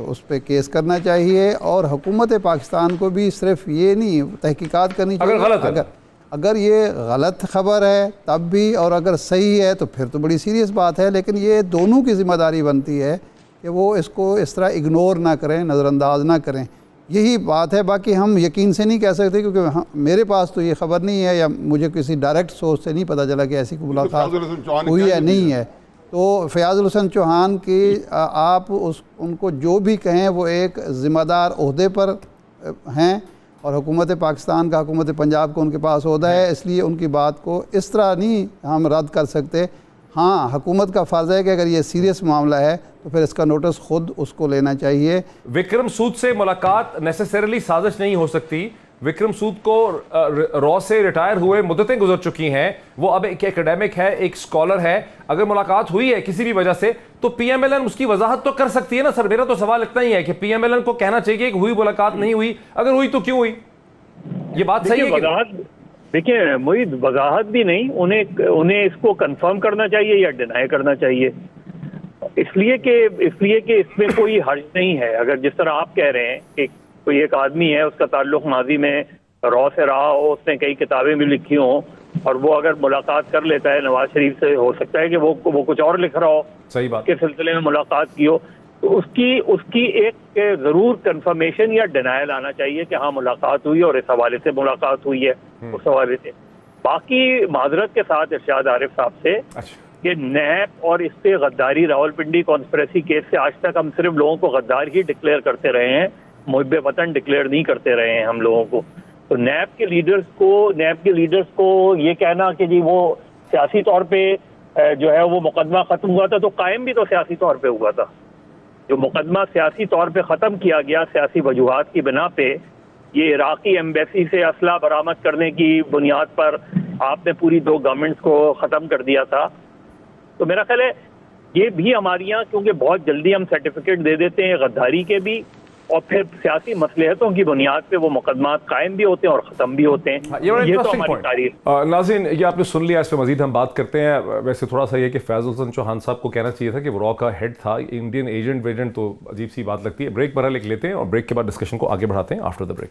उस पर केस करना चाहिए, और हुकूमत पाकिस्तान को भी सिर्फ ये नहीं तहकीकात करनी चाहिए। अगर ये गलत खबर है तब भी, और अगर सही है तो फिर तो बड़ी सीरियस बात है, लेकिन ये दोनों की जिम्मेदारी बनती है कि वो इसको इस तरह इग्नोर ना करें, नज़रअंदाज ना करें। यही बात है। बाकी हम यकीन से नहीं कह सकते, क्योंकि मेरे पास तो ये खबर नहीं है, या मुझे किसी डायरेक्ट सोर्स से नहीं पता चला कि ऐसी मुलाकात हुई है नहीं है। तो फयाजुल हसन चौहान की आप उनको जो भी कहें, वो एक ज़िम्मेदार ओहदे पर हैं, और हुकूमत पाकिस्तान का, हुकूमत पंजाब को उनके पास ओहदा है, इसलिए उनकी बात को इस तरह नहीं हम रद्द कर सकते। हाँ, हुकूमत का फ़र्ज़ है कि अगर ये सीरियस मामला है तो फिर इसका नोटिस खुद उसको लेना चाहिए। विक्रम सूद से मुलाकात नेसेसरली साजिश नहीं हो सकती। विक्रम सूद को रॉ से रिटायर हुए मुद्दतें गुजर चुकी हैं, वो अब एक एकेडमिक है, एक स्कॉलर है। अगर मुलाकात हुई है किसी भी वजह से तो PMLN उसकी वजाहत तो कर सकती है ना सर? मेरा तो सवाल इतना ही है कि PMLN को कहना चाहिए कि हुई मुलाकात नहीं हुई, अगर हुई तो क्यों हुई? ये बात सही है देखिए मुझे वजाहत भी नहीं, उन्हें इसको कंफर्म करना चाहिए या डिनाई करना चाहिए, इसलिए कि इसमें कोई हर्ज नहीं है। अगर जिस तरह आप कह रहे हैं कि कोई एक आदमी है, उसका ताल्लुक माजी में रॉ से रहा हो, उसने कई किताबें भी लिखी हों, और वो अगर मुलाकात कर लेता है नवाज शरीफ से, हो सकता है कि वो कुछ और लिख रहा हो, सही बात के सिलसिले में मुलाकात की हो, तो उसकी एक जरूर कंफर्मेशन या डिनायल आना चाहिए कि हाँ मुलाकात हुई और इस हवाले से मुलाकात हुई है, उस हवाले से। बाकी माजरत के साथ इरशाद आरिफ साहब से कि नैब और इस पे गद्दारी, रावलपिंडी कॉन्स्पिरेसी केस से आज तक हम सिर्फ लोगों को गद्दार ही डिक्लेयर करते रहे हैं, मुहिब्बे वतन डिक्लेयर नहीं करते रहे हैं हम लोगों को। तो नैब के लीडर्स को ये कहना कि जी वो सियासी तौर पे जो है वो मुकदमा खत्म हुआ था, तो कायम भी तो सियासी तौर पे हुआ था। जो मुकदमा सियासी तौर पे ख़त्म किया गया सियासी वजूहात की बिना पे, ये इराकी एम्बेसी से असला बरामद करने की बुनियाद पर आपने पूरी 2 गवर्नमेंट्स को ख़त्म कर दिया था। तो मेरा ख्याल है ये भी हमारे यहाँ, क्योंकि बहुत जल्दी हम सर्टिफिकेट दे देते हैं गद्दारी के भी, और फिर सियासी मसलहतों की बुनियाद पे वो मुकदमा कायम भी होते हैं और ख़त्म भी होते हैं। ये तो हमारी तारीख। नाज़रीन, ये आपने सुन लिया, इस पर मजीद हम बात करते हैं। वैसे थोड़ा सा ये कि फैज़ल हसन चौहान साहब को कहना चाहिए था कि वो रॉ का हेड था, इंडियन एजेंट तो अजीब सी बात लगती है। ब्रेक बहरहाल एक लेते हैं और ब्रेक के बाद डिस्कशन को आगे बढ़ाते हैं आफ्टर द ब्रेक।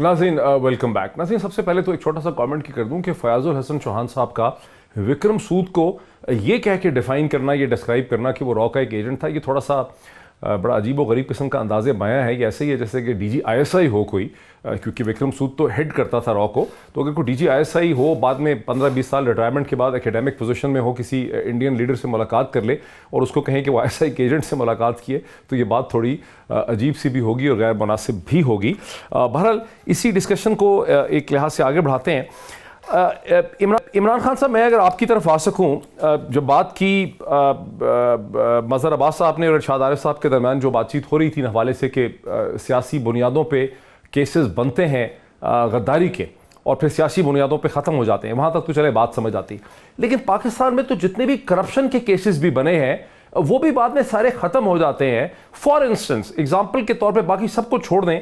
नाज़रीन वेलकम बैक। नाज़रीन, सबसे पहले तो एक छोटा सा कमेंट की कर दूं कि फयाजुल हसन चौहान साहब का विक्रम सूद को ये कह के डिफाइन करना, ये डिस्क्राइब करना कि वो रॉ का एक एजेंट था, ये थोड़ा सा बड़ा अजीब व गरीब किस्म का अंदाज़े बयां है। ये ऐसे ही है जैसे कि DG ISI हो कोई, क्योंकि विक्रम सूद तो हेड करता था रॉ को, तो अगर कोई DG ISI हो, बाद में 15-20 साल रिटायरमेंट के बाद एकेडमिक पोजीशन में हो, किसी इंडियन लीडर से मुलाकात कर ले और उसको कहें कि वो ISI के एजेंट से मुलाकात किए, तो ये बात थोड़ी अजीब सी भी होगी और गैर मुनासिब भी होगी। बहरहाल इसी डिस्कशन को एक लिहाज से आगे बढ़ाते हैं। इमरान खान साहब, मैं अगर आपकी तरफ आ सकूं, जब बात की मज़हर अब्बास साहब ने और इरशाद आरिफ साहब के दरमियान जो बातचीत हो रही थी हवाले से कि सियासी बुनियादों पे केसेस बनते हैं गद्दारी के और फिर सियासी बुनियादों पे ख़त्म हो जाते हैं, वहाँ तक तो चले बात समझ आती, लेकिन पाकिस्तान में तो जितने भी करप्शन के केसेस भी बने हैं वो भी बाद में सारे ख़त्म हो जाते हैं। फॉर इंस्टेंस, एग्जाम्पल के तौर पर, बाकी सबको छोड़ दें,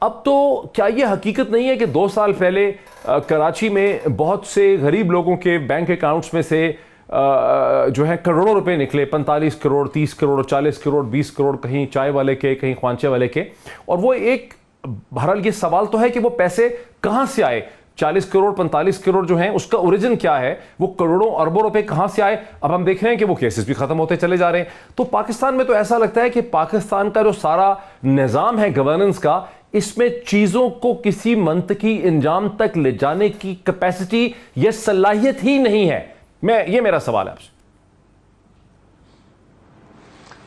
अब तो क्या ये हकीकत नहीं है कि 2 साल पहले कराची में बहुत से गरीब लोगों के बैंक अकाउंट्स में से जो है करोड़ों रुपए निकले, 45 करोड़, 30 करोड़, 40 करोड़, 20 करोड़, कहीं चाय वाले के, कहीं ख्वांचे वाले के, और वो एक बहरहाल ये सवाल तो है कि वो पैसे कहाँ से आए, 40 करोड़ 45 करोड़ जो हैं उसका ओरिजिन क्या है, वो करोड़ों अरबों रुपए कहाँ से आए। अब हम देख रहे हैं कि वो केसेस भी खत्म होते चले जा रहे हैं। तो पाकिस्तान में तो ऐसा लगता है कि पाकिस्तान का जो सारा निज़ाम है गवर्नेंस का, इसमें चीजों को किसी मंतकी इंजाम तक ले जाने की कैपेसिटी या सलाहियत ही नहीं है। ये मेरा सवाल है आपसे।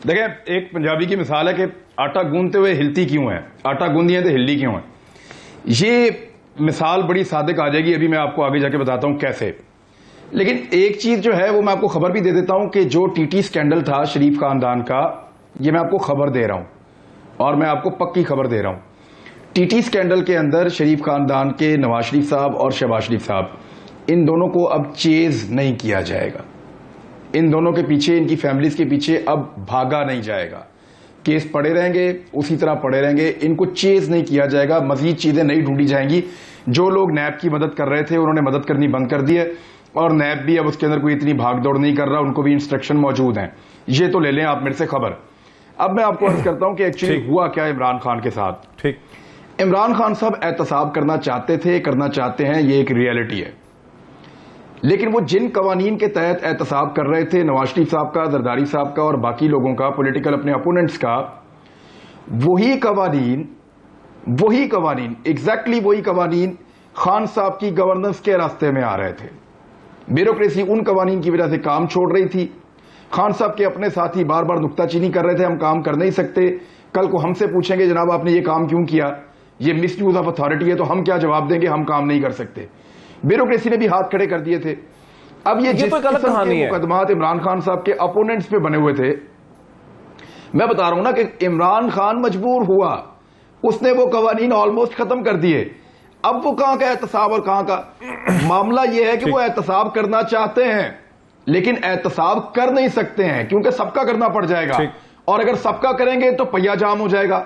देखिए, एक पंजाबी की मिसाल है कि आटा गूंदते हुए हिलती क्यों है, आटा गूंदी है तो हिलती क्यों है। ये मिसाल बड़ी सादिक आ जाएगी, अभी मैं आपको आगे जाके बताता हूं कैसे। लेकिन एक चीज जो है वो मैं आपको खबर भी दे देता हूं कि जो TT स्कैंडल था शरीफ खानदान का, ये मैं आपको खबर दे रहा हूं और मैं आपको पक्की खबर दे रहा हूं। TT स्कैंडल के अंदर शरीफ खानदान के नवाज शरीफ साहब और शहबाज शरीफ साहब, इन दोनों को अब चेज नहीं किया जाएगा। इन दोनों के पीछे, इनकी फैमिलीज के पीछे अब भागा नहीं जाएगा। केस पड़े रहेंगे, उसी तरह पड़े रहेंगे, इनको चेज नहीं किया जाएगा, मजीद चीजें नहीं ढूंढी जाएंगी। जो लोग नैब की मदद कर रहे थे उन्होंने मदद करनी बंद कर दी है और नैब भी अब उसके अंदर कोई इतनी भागदौड़ नहीं कर रहा, उनको भी इंस्ट्रक्शन मौजूद हैं। ये तो ले लें आप मेरे से खबर। अब मैं आपको अर्ज करता हूं कि एक्चुअली हुआ क्या इमरान खान के साथ। ठीक, इमरान खान साहब एहतसाब करना चाहते थे, करना चाहते हैं, ये एक रियलिटी है। लेकिन वो जिन कवानीन के तहत एहतसाब कर रहे थे, नवाज शरीफ साहब का, जरदारी साहब का और बाकी लोगों का, पॉलिटिकल अपने अपोनेंट्स का, वही कवानीन एग्जैक्टली वही कवानीन खान साहब की गवर्नेंस के रास्ते में आ रहे थे। ब्यूरोक्रेसी उन कवानीन की वजह से काम छोड़ रही थी। खान साहब के अपने साथी बार बार नुक्ताचीनी कर रहे थे, हम काम कर नहीं सकते, कल को हमसे पूछेंगे जनाब आपने ये काम क्यों किया, ये मिसयूज ऑफ अथॉरिटी है, तो हम क्या जवाब देंगे, हम काम नहीं कर सकते। ब्यूरोक्रेसी ने भी हाथ खड़े कर दिए थे। अब ये जिस तो एक अलग किस्म कहानी के है। मुकदमात इमरान खान साहब के अपोनेंट्स पे बने हुए थे, मैं बता रहा हूं ना कि इमरान खान मजबूर हुआ, उसने वो कवानीन ऑलमोस्ट खत्म कर दिए। अब वो कहां का एहतसाब और कहां का मामला ये है कि वो एहतसाब करना चाहते हैं लेकिन एहतसाब कर नहीं सकते हैं क्योंकि सबका करना पड़ जाएगा, और अगर सबका करेंगे तो पहिया जाम हो जाएगा,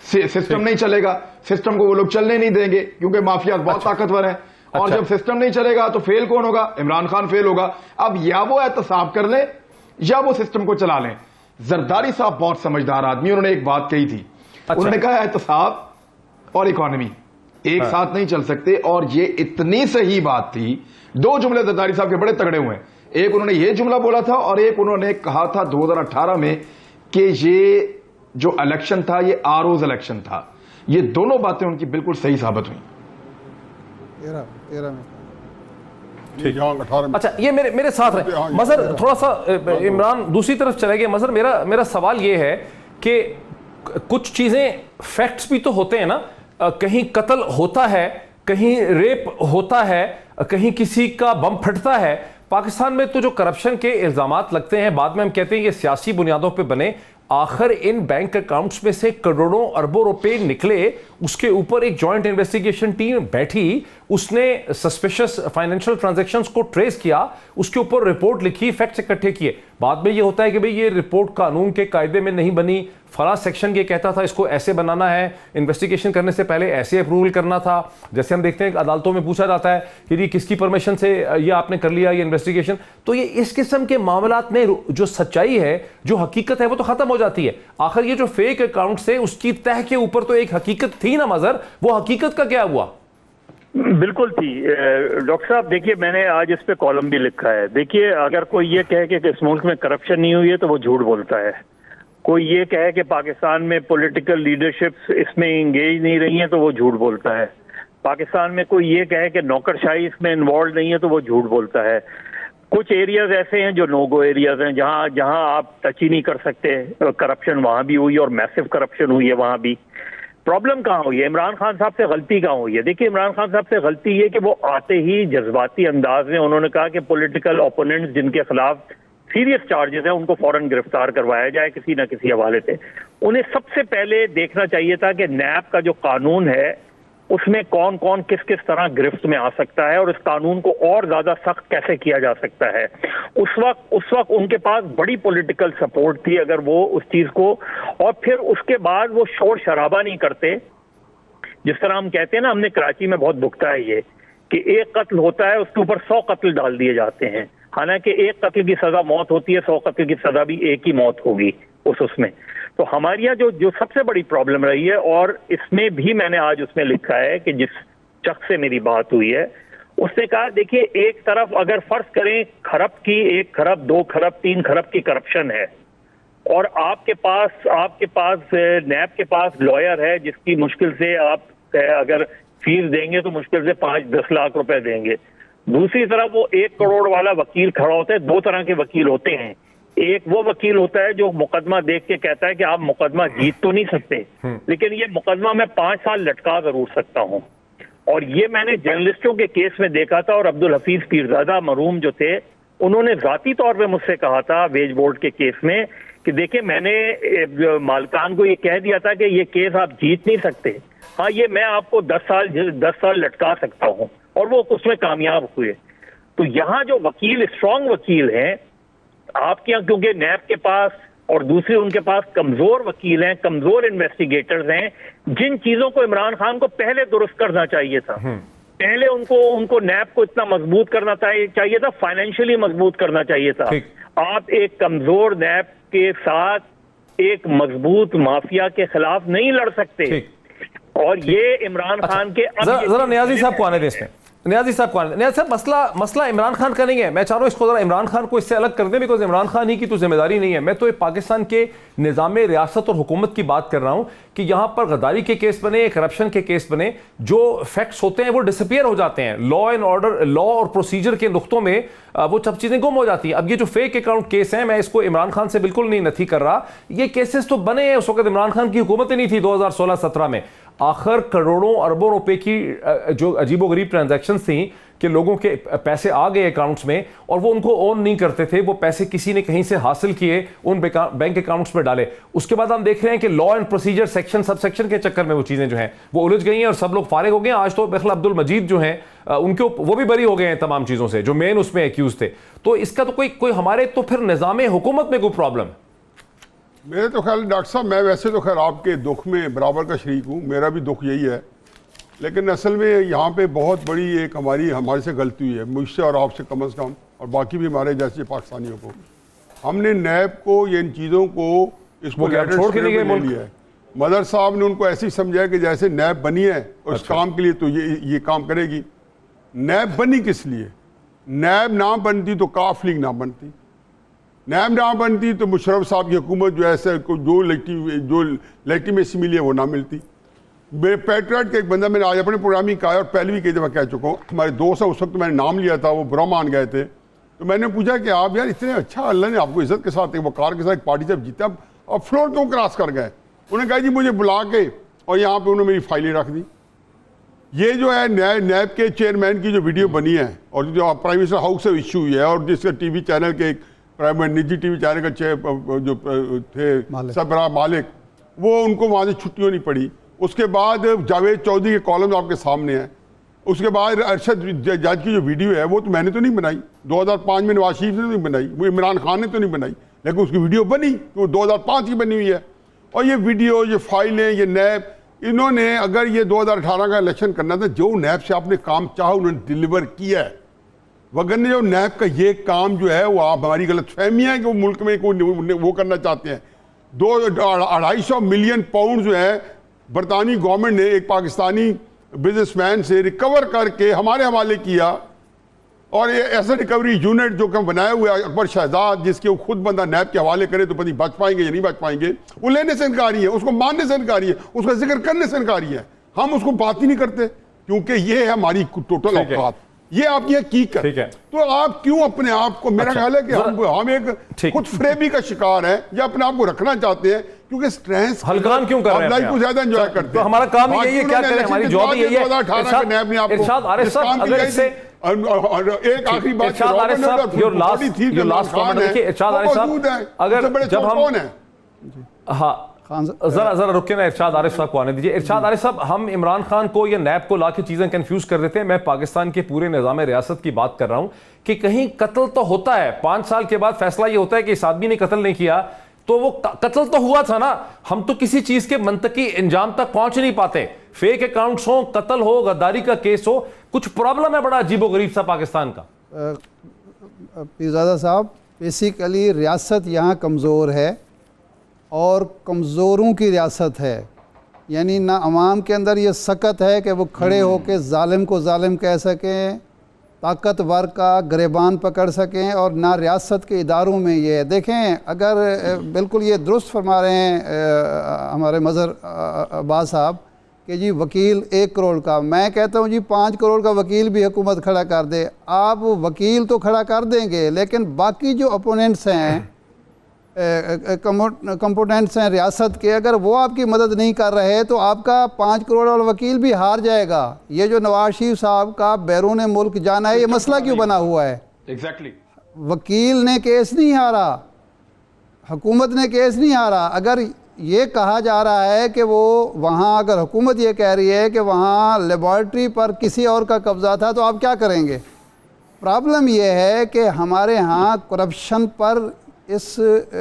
सिस्टम नहीं चलेगा, सिस्टम को वो लोग चलने नहीं देंगे क्योंकि माफिया बहुत ताकतवर है। और जब सिस्टम नहीं चलेगा तो फेल कौन होगा? इमरान खान फेल होगा। अब या वो एहतसाब कर लें या वो सिस्टम को चला लें। जरदारी साहब बहुत समझदार आदमी, उन्होंने एक बात कही थी, उन्होंने कहा एहतसाब और इकोनॉमी एक साथ नहीं चल सकते, और ये इतनी सही बात थी। दो जुमले जरदारी साहब के बड़े तगड़े हुए हैं, एक उन्होंने ये जुमला बोला था और एक उन्होंने कहा था 2018 में कि ये जो इलेक्शन था ये आरओज इलेक्शन था। ये दोनों बातें उनकी बिल्कुल सही साबित हुई। 13 में यहाँ 18 में। अच्छा, ये मेरे साथ रहे मजहर, थोड़ा सा इमरान दूसरी तरफ चले गए। मजहर, मेरा सवाल ये है कि कुछ चीजें फैक्ट्स भी तो होते हैं ना, कहीं कत्ल होता है, कहीं रेप होता है, कहीं किसी का बम फटता है। पाकिस्तान में तो जो करप्शन के इल्जामात लगते हैं, बाद में हम कहते हैं ये सियासी बुनियादों पे बने, आखिर इन बैंक अकाउंट्स में से करोड़ों अरबों रुपए निकले, उसके ऊपर एक जॉइंट इन्वेस्टिगेशन टीम बैठी, उसने सस्पिशियस फाइनेंशियल ट्रांजैक्शंस को ट्रेस किया, उसके ऊपर रिपोर्ट लिखी, फैक्ट्स इकट्ठे किए। बाद में ये होता है कि भाई ये रिपोर्ट कानून के कायदे में नहीं बनी, फला सेक्शन ये कहता था इसको ऐसे बनाना है, इन्वेस्टिगेशन करने से पहले ऐसे अप्रूवल करना था। जैसे हम देखते हैं अदालतों में पूछा जाता है कि ये किसकी परमिशन से ये आपने कर लिया ये इन्वेस्टिगेशन। तो ये इस किस्म के मामलात में जो सच्चाई है, जो हकीकत है, वो तो खत्म हो जाती है। आखिर ये जो फेक अकाउंट्स है उसकी तह के ऊपर तो एक हकीकत थी ना मजहर, वो हकीकत का क्या हुआ? बिल्कुल थी डॉक्टर साहब। देखिए, मैंने आज इस पे कॉलम भी लिखा है। देखिए, अगर कोई ये कहे कि इस मुल्क में करप्शन नहीं हुई है तो वो झूठ बोलता है। कोई ये कहे कि पाकिस्तान में पॉलिटिकल लीडरशिप इसमें इंगेज नहीं रही है तो वो झूठ बोलता है। पाकिस्तान में कोई ये कहे कि नौकरशाही इसमें इन्वॉल्व नहीं है तो वो झूठ बोलता है। कुछ एरियाज ऐसे हैं जो नो गो एरियाज हैं, जहां आप टच ही नहीं कर सकते। करप्शन वहां भी हुई और मैसिव करप्शन हुई है वहां भी। प्रॉब्लम कहाँ हुई है? इमरान खान साहब से गलती कहाँ हुई है? देखिए, इमरान खान साहब से गलती ये कि वो आते ही जज्बाती अंदाज में उन्होंने कहा कि पॉलिटिकल ओपोनेंट्स जिनके खिलाफ सीरियस चार्जेस हैं उनको फौरन गिरफ्तार करवाया जाए किसी न किसी हवाले से। उन्हें सबसे पहले देखना चाहिए था कि नैब का जो कानून है उसमें कौन कौन किस किस तरह गिरफ्त में आ सकता है और इस कानून को और ज्यादा सख्त कैसे किया जा सकता है। उस वक्त उनके पास बड़ी पॉलिटिकल सपोर्ट थी अगर वो उस चीज को, और फिर उसके बाद वो शोर शराबा नहीं करते। जिस तरह हम कहते हैं ना, हमने कराची में बहुत भुगता है ये कि एक कत्ल होता है उसके ऊपर 100 कत्ल डाल दिए जाते हैं, हालांकि एक कत्ल की सजा मौत होती है, 100 कत्ल की सजा भी एक ही मौत होगी उसमें। तो हमारे यहाँ जो सबसे बड़ी प्रॉब्लम रही है, और इसमें भी मैंने आज उसमें लिखा है कि जिस शख्स से मेरी बात हुई है उसने कहा, देखिए, एक तरफ अगर फर्ज करें खरब की 1 खरब 2 खरब 3 खरब की करप्शन है और आपके पास नैब के पास लॉयर है जिसकी मुश्किल से आप अगर फीस देंगे तो मुश्किल से 5-10 लाख रुपए देंगे। दूसरी तरफ वो 1 करोड़ वाला वकील खड़ा होता है। 2 तरह के वकील होते हैं। एक वो वकील होता है जो मुकदमा देख के कहता है कि आप मुकदमा जीत तो नहीं सकते, लेकिन ये मुकदमा मैं 5 साल लटका जरूर सकता हूं। और ये मैंने जर्नलिस्टों के केस में देखा था। और अब्दुल हफीज पीरजादा मरहूम जो थे, उन्होंने जाती तौर पे मुझसे कहा था वेज बोर्ड के केस में कि देखिए, मैंने मालिकान को ये कह दिया था कि ये केस आप जीत नहीं सकते, हाँ ये मैं आपको 10 साल लटका सकता हूं, और वो उसमें कामयाब हुए। तो यहाँ जो वकील स्ट्रांग वकील हैं आपके यहाँ, क्योंकि नैब के पास और दूसरे उनके पास कमजोर वकील हैं, कमजोर इन्वेस्टिगेटर्स हैं, जिन चीजों को इमरान खान को पहले दुरुस्त करना चाहिए था, पहले उनको नैब को इतना मजबूत करना चाहिए था, फाइनेंशियली मजबूत करना चाहिए था। आप एक कमजोर नैब के साथ एक मजबूत माफिया के खिलाफ नहीं लड़ सकते। और ये इमरान खान के जरा नियाजी साहब को आने दें इसमें। नियाजी साहब, मसला इमरान खान का नहीं है। मैं चाह रहा हूं इसको जरा इमरान खान को इससे अलग कर दें, बिकॉज इमरान खान ही की तो जिम्मेदारी नहीं है। मैं तो पाकिस्तान के निज़ाम रियासत और हुकूमत की बात कर रहा हूं कि यहां पर गद्दारी के केस बने, करप्शन के केस बने, जो फैक्ट्स होते हैं वो डिसअपियर हो जाते हैं। लॉ एंड ऑर्डर, लॉ और प्रोसीजर के नुक्तों में वो सब चीजें गुम हो जाती हैं। अब ये जो फेक अकाउंट केस है, मैं इसको इमरान खान से बिल्कुल नहीं नथी कर रहा। ये केसेस तो बने हैं, उस वक्त इमरान खान की हुकूमत ही नहीं थी 2016-17 में। आखिर करोड़ों अरबों रुपए की जो अजीबोगरीब ट्रांजैक्शन थी, कि लोगों के पैसे आ गए अकाउंट्स में और वो उनको ओन नहीं करते थे, वो पैसे किसी ने कहीं से हासिल किए, उन बैंक अकाउंट्स में डाले। उसके बाद हम देख रहे हैं कि law and procedure section sub section के चक्कर में वो चीजें जो हैं वो उलझ गई हैं और सब लोग फारिग हो गए हैं। आज तो बेखला अब्दुल मजीद जो हैं उनके वो भी बरी हो गए हैं तमाम चीजों से, जो मेन उसमें एक्यूज थे। तो इसका तो कोई हमारे तो फिर निजाम हुकूमत में कोई प्रॉब्लम है? मेरे तो ख्याल डॉक्टर साहब, मैं वैसे तो खैर आपके दुख में बराबर का शरीक हूँ, मेरा भी दुख यही है, लेकिन असल में यहाँ पे बहुत बड़ी एक हमारे से गलती हुई है, मुझसे और आपसे कम से कम, और बाकी भी हमारे जैसे पाकिस्तानियों को। हमने नैब को ये इन चीज़ों को इसको छोड़ के नहीं गए लिया है। मदर साहब ने उनको ऐसे ही समझाया कि जैसे नैब बनी है और इस काम के लिए तो ये काम करेगी। नैब बनी किस लिए? नैब ना बनती तो काफ लीग ना बनती, नैब ना बनती तो मुशर्रफ साहब की हुकूमत जो ऐसे जो लेजिटिमेसी मिली है वो ना मिलती। मेरे पैट्रियट के एक बंदा, मैंने आज अपने प्रोग्राम ही कहा और पहले भी कई दफ़ा कह चुका हूँ, हमारे दोस्त हैं, उस वक्त मैंने नाम लिया था, वो बुरा मान गए थे, तो मैंने पूछा कि आप यार इतने अच्छा अल्लाह ने आपको इज्जत के साथ एक वकार के साथ एक पार्टी जब जीता, अब फ्लोर क्यों क्रॉस कर गए? उन्होंने कहा जी मुझे बुला के और यहाँ पे उन्होंने मेरी फाइलें रख दी। ये जो है नैब के चेयरमैन की जो वीडियो बनी है और जो प्राइम मिनिस्टर हाउस से इशू हुई है और जिसके टीवी चैनल के एक प्राइवेट निजी टीवी चैनल का जो थे सबरा मालिक, वो उनको वहाँ से छुट्टी होनी पड़ी। उसके बाद जावेद चौधरी के कॉलम आपके सामने हैं। उसके बाद अरशद जज की जो वीडियो है वो तो मैंने तो नहीं बनाई, 2005 में नवाज शरीफ ने नहीं बनाई, वो इमरान खान ने तो नहीं बनाई, लेकिन उसकी वीडियो बनी वो 2005 की बनी हुई है। और ये वीडियो, ये फाइलें, ये नैब, इन्होंने अगर ये 2018 का इलेक्शन करना था, जो नैब से आपने काम चाहा उन्होंने डिलीवर किया है। वगरने जो नैब का ये काम जो है वो आप हमारी गलतफहमियाँ है कि वो मुल्क में वो करना चाहते हैं। 250 मिलियन पाउंड जो है बरतानी गवर्नमेंट ने एक पाकिस्तानी बिजनेसमैन से रिकवर करके हमारे हवाले किया, और ये ऐसा रिकवरी यूनिट जो कम बनाया हुआ है अकबर शहजाद, जिसके वो खुद बंदा नैब के हवाले करे तो पता बच पाएंगे या नहीं बच पाएंगे, वो लेने से इनकारी है, उसको मानने से इनकारी है, उसका जिक्र करने से इनकारी है। हम उसको बात ही नहीं करते क्योंकि ये है हमारी टोटल औकात, ये आपकी हकीकत है। तो आप क्यों अपने आप को, मेरा ख्याल है कि हम एक खुद फ्रेबी का शिकार है या अपने आप को रखना चाहते हैं क्योंकि स्ट्रेस हलकान क्यों कर रहे हैं, लाइफ को ज्यादा एंजॉय करते हैं। तो हमारा काम यही है, क्या करें, हमारी जॉब यही है। इरशाद आरिफ साहब, अगर इससे एक आखिरी बात, इरशाद आरिफ साहब, योर लास्ट कमेंट देखिए। इरशाद आरिफ साहब, अगर जब हम, हाँ जरा रुके ना, इरशाद आरिफ साहब को आने दीजिए। इरशाद आरिफ साहब, हम इमरान खान को या नैब को लाके चीजें कंफ्यूज कर देते हैं। मैं पाकिस्तान के पूरे निजाम रियासत की बात कर रहा हूं कि कहीं कत्ल तो होता है, 5 साल के बाद फैसला ये होता है कि इस आदमी ने कत्ल नहीं किया, तो वो कत्ल तो हुआ था ना। हम तो किसी चीज के मंतकी इंजाम तक पहुंच नहीं पाते। फेक अकाउंट्स हो, कत्ल हो, गद्दारी का केस हो, कुछ प्रॉब्लम है बड़ा अजीबोगरीब सा पाकिस्तान का। पीरजादा साहब, बेसिकली रियासत यहाँ कमज़ोर है और कमज़ोरों की रियासत है, यानी ना अवाम के अंदर ये सकत है कि वो खड़े होकर जालिम को जालिम कह सकें, ताकतवर का गिरबान पकड़ सकें, और ना रियासत के इदारों में ये है। देखें, अगर बिल्कुल ये दुरुस्त फरमा रहे हैं हमारे मज़हर अब्बास साहब कि जी वकील 1 करोड़ का, मैं कहता हूँ जी 5 करोड़ का वकील भी हुकूमत खड़ा कर दे। आप वकील तो खड़ा कर देंगे, लेकिन बाकी जो अपोनेंट्स हैं, कंपोनेंट्स हैं रियासत के, अगर वो आपकी मदद नहीं कर रहे तो आपका 5 करोड़ वाला वकील भी हार जाएगा। ये जो नवाज शरीफ साहब का बैरून मुल्क जाना है, ये मसला क्यों बना हुआ है? एग्जैक्टली, वकील ने केस नहीं हारा, हुकूमत ने केस नहीं हारा। अगर ये कहा जा रहा है कि वो वहाँ, अगर हुकूमत ये कह रही है कि वहाँ लेबॉर्ट्री पर किसी और का कब्ज़ा था, तो आप क्या करेंगे? प्रॉब्लम ये है कि हमारे यहाँ करप्शन पर इस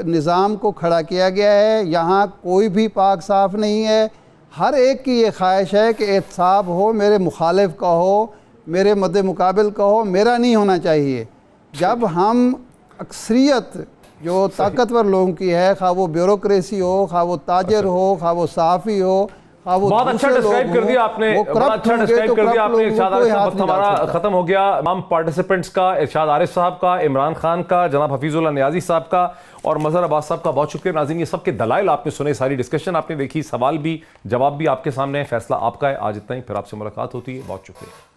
निज़ाम को खड़ा किया गया है। यहाँ कोई भी पाक साफ नहीं है। हर एक की ये ख्वाहिश है कि एहतसाब हो, मेरे मुखालिफ का हो, मेरे मद्दे मुकाबिल का हो, मेरा नहीं होना चाहिए। जब हम अक्सरियत जो ताकतवर लोगों की है, खा वो ब्यूरोक्रेसी हो, खा वो ताजर हो, खा वो सहाफ़ी हो, बहुत अच्छा डिस्क्राइब कर दिया आपने, बड़ा अच्छा डिस्क्राइब कर दिया आपने। इरशाद आरिफ साहब, वक्त हमारा खत्म हो गया। तमाम पार्टिसिपेंट्स का, इरशाद आरिफ साहब का, इमरान खान का, जनाब हफीजुल्लाह नियाज़ी साहब का और मज़हर अब्बास साहब का बहुत शुक्रिया। नाज़रीन, ये सब के दलाइल आपने सुने, सारी डिस्कशन आपने देखी, सवाल भी जवाब भी आपके सामने है, फैसला आपका है। आज इतना ही, फिर आपसे मुलाकात होती है। बहुत शुक्रिया।